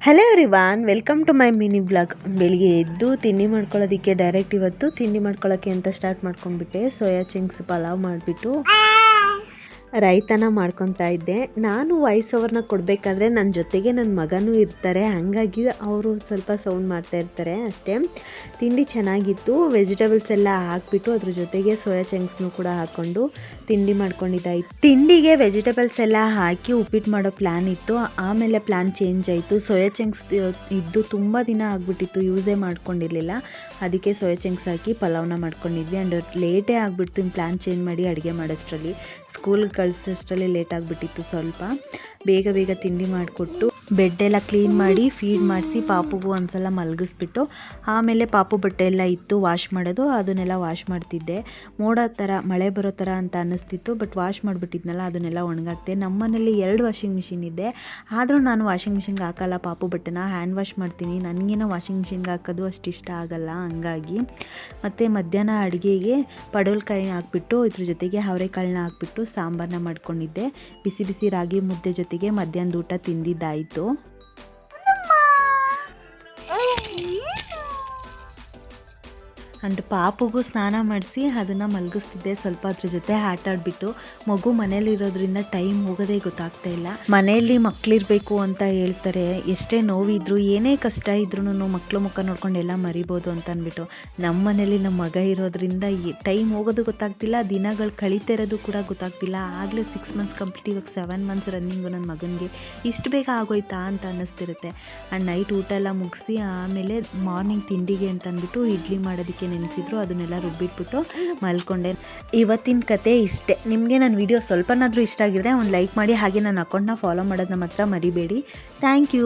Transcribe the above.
Hello everyone, welcome to my mini blog. ಬೆಳಿಗ್ಗೆ ಎದ್ದು ತಿಂಡಿ ಮಾಡ್ಕೊಳ್ಳೋದಕ್ಕೆ ಡೈರೆಕ್ಟ್ ಇವತ್ತು ತಿಂಡಿ ಮಾಡ್ಕೊಳ್ಳೋಕ್ಕೆ ಅಂತ ಸ್ಟಾರ್ಟ್ ಮಾಡ್ಕೊಂಡ್ಬಿಟ್ಟೆ. ಸೋಯಾ ಚಂಕ್ಸ್ ಪಲಾವ್ ಮಾಡಿಬಿಟ್ಟು ರೈತನ ಮಾಡ್ಕೊತಾ ಇದ್ದೆ. ನಾನು ವಾಯ್ಸ್ ಓವರ್ನ ಕೊಡಬೇಕಾದ್ರೆ ನನ್ನ ಜೊತೆಗೆ ನನ್ನ ಮಗನೂ ಇರ್ತಾರೆ, ಹಾಗಾಗಿ ಅವರು ಸ್ವಲ್ಪ ಸೌಂಡ್ ಮಾಡ್ತಾ ಇರ್ತಾರೆ ಅಷ್ಟೇ. ತಿಂಡಿ ಚೆನ್ನಾಗಿತ್ತು. ವೆಜಿಟೇಬಲ್ಸ್ ಎಲ್ಲ ಹಾಕ್ಬಿಟ್ಟು ಅದ್ರ ಜೊತೆಗೆ ಸೋಯಾ ಚಂಕ್ಸ್ನೂ ಕೂಡ ಹಾಕ್ಕೊಂಡು ತಿಂಡಿ ಮಾಡ್ಕೊಂಡಿದ್ದಾಯಿತು. ತಿಂಡಿಗೆ ವೆಜಿಟೇಬಲ್ಸ್ ಎಲ್ಲ ಹಾಕಿ ಉಪ್ಪಿಟ್ಟು ಮಾಡೋ ಪ್ಲ್ಯಾನ್ ಇತ್ತು, ಆಮೇಲೆ ಪ್ಲ್ಯಾನ್ ಚೇಂಜ್ ಆಯಿತು. ಸೋಯಾ ಚಂಕ್ಸ್ ಇದ್ದು ತುಂಬ ದಿನ ಆಗಿಬಿಟ್ಟಿತ್ತು, ಯೂಸೇ ಮಾಡ್ಕೊಂಡಿರಲಿಲ್ಲ. ಅದಕ್ಕೆ ಸೋಯಾ ಚಂಕ್ಸ್ ಹಾಕಿ ಪಲಾವ್ನ ಮಾಡ್ಕೊಂಡಿದ್ವಿ. ಆ್ಯಂಡ್ ಲೇಟೇ ಆಗಿಬಿಡ್ತು ಇನ್ನು ಪ್ಲ್ಯಾನ್ ಚೇಂಜ್ ಮಾಡಿ ಅಡುಗೆ ಮಾಡೋಷ್ಟರಲ್ಲಿ. ಸ್ಕೂಲ್ಗೆ ಕಳಿಸೋಷ್ಟರಲ್ಲಿ ಲೇಟ್ ಆಗಿಬಿಟ್ಟಿತ್ತು. ಸ್ವಲ್ಪ ಬೇಗ ತಿಂಡಿ ಮಾಡಿಕೊಟ್ಟು ಬೆಡ್ಡೆಲ್ಲ ಕ್ಲೀನ್ ಮಾಡಿ ಫೀಡ್ ಮಾಡಿಸಿ ಪಾಪುಗೂ ಒಂದ್ಸಲ ಮಲಗಿಸ್ಬಿಟ್ಟು ಆಮೇಲೆ ಪಾಪು ಬಟ್ಟೆ ಎಲ್ಲ ಇತ್ತು ವಾಶ್ ಮಾಡೋದು, ಅದನ್ನೆಲ್ಲ ವಾಶ್ ಮಾಡ್ತಿದ್ದೆ. ಮೋಡ ಥರ ಮಳೆ ಬರೋ ಥರ ಅಂತ ಅನ್ನಿಸ್ತಿತ್ತು, ಬಟ್ ವಾಶ್ ಮಾಡಿಬಿಟ್ಟಿದ್ನಲ್ಲ ಅದನ್ನೆಲ್ಲ ಒಣಗಾಕ್ತೆ. ನಮ್ಮ ಮನೇಲಿ 2 ವಾಷಿಂಗ್ ಮಿಷಿನ್ ಇದೆ, ಆದರೂ ನಾನು ವಾಷಿಂಗ್ ಮಿಷಿನ್ಗೆ ಹಾಕಲ್ಲ ಪಾಪು ಬಟ್ಟೆನ, ಹ್ಯಾಂಡ್ ವಾಶ್ ಮಾಡ್ತೀನಿ. ನನಗೇನೋ ವಾಷಿಂಗ್ ಮಿಷಿನ್ಗೆ ಹಾಕೋದು ಅಷ್ಟು ಇಷ್ಟ ಆಗಲ್ಲ, ಹಂಗಾಗಿ. ಮತ್ತು ಮಧ್ಯಾಹ್ನ ಅಡುಗೆಗೆ ಪಡವಲಕಾಯಿ ಹಾಕ್ಬಿಟ್ಟು ಇದ್ರ ಜೊತೆಗೆ ಅವರೆಕಾಳನ್ನ ಹಾಕ್ಬಿಟ್ಟು ಸಾಂಬಾರನ್ನ ಮಾಡ್ಕೊಂಡಿದ್ದೆ. ಬಿಸಿ ಬಿಸಿ ರಾಗಿ ಮುದ್ದೆ ಜೊತೆಗೆ ಮಧ್ಯಾಹ್ನದ ಊಟ ತಿಂದಿದ್ದಾಯಿತು. ಅಂಡ್ ಪಾಪುಗೂ ಸ್ನಾನ ಮಾಡಿಸಿ ಅದನ್ನು ಮಲಗಿಸ್ತಿದ್ದೆ. ಸ್ವಲ್ಪ ಅದ್ರ ಜೊತೆ ಆಟ ಆಡಿಬಿಟ್ಟು, ಮಗು ಮನೇಲಿರೋದ್ರಿಂದ ಟೈಮ್ ಹೋಗೋದೇ ಗೊತ್ತಾಗ್ತಾ ಇಲ್ಲ. ಮನೆಯಲ್ಲಿ ಮಕ್ಕಳಿರಬೇಕು ಅಂತ ಹೇಳ್ತಾರೆ, ಎಷ್ಟೇ ನೋವಿದ್ರು ಏನೇ ಕಷ್ಟ ಇದ್ರೂ ಮಕ್ಕಳು ಮುಖ ನೋಡ್ಕೊಂಡು ಎಲ್ಲ ಮರಿಬೋದು ಅಂತ ಅಂದ್ಬಿಟ್ಟು. ನಮ್ಮ ಮನೇಲಿ ನಮ್ಮ ಮಗ ಇರೋದ್ರಿಂದ ಟೈಮ್ ಹೋಗೋದು ಗೊತ್ತಾಗ್ತಿಲ್ಲ, ದಿನಗಳು ಕಳೀತಾ ಇರೋದು ಕೂಡ ಗೊತ್ತಾಗ್ತಿಲ್ಲ. ಆಗಲೇ 6 ಮಂತ್ಸ್ ಕಂಪ್ಲೀಟ್, ಇವಾಗ 7 ಮಂತ್ಸ್ ರನ್ನಿಂಗು ನನ್ನ ಮಗನಿಗೆ. ಇಷ್ಟು ಬೇಗ ಆಗೋಯ್ತಾ ಅಂತ ಅನ್ನಿಸ್ತಿರುತ್ತೆ. ಆ್ಯಂಡ್ ನೈಟ್ ಊಟ ಎಲ್ಲ ಮುಗಿಸಿ ಆಮೇಲೆ ಮಾರ್ನಿಂಗ್ ತಿಂಡಿಗೆ ಅಂತ ಅಂದ್ಬಿಟ್ಟು ಇಡ್ಲಿ ಮಾಡೋದಕ್ಕೆ ನೆನೆಸಿದ್ರು, ಅದನ್ನೆಲ್ಲ ರುಬ್ಬಿಟ್ಬಿಟ್ಟು ಮಲ್ಕೊಂಡೆ. ಇವತ್ತಿನ ಕತೆ ಇಷ್ಟೇ. ನಿಮಗೆ ನನ್ನ ವಿಡಿಯೋ ಸ್ವಲ್ಪನಾದರೂ ಇಷ್ಟ ಆಗಿದ್ರೆ ಒಂದು ಲೈಕ್ ಮಾಡಿ, ಹಾಗೆ ನನ್ನ ಅಕೌಂಟ್ನ ಫಾಲೋ ಮಾಡೋದನ್ನ ಮಾತ್ರ ಮರಿಬೇಡಿ. Thank you.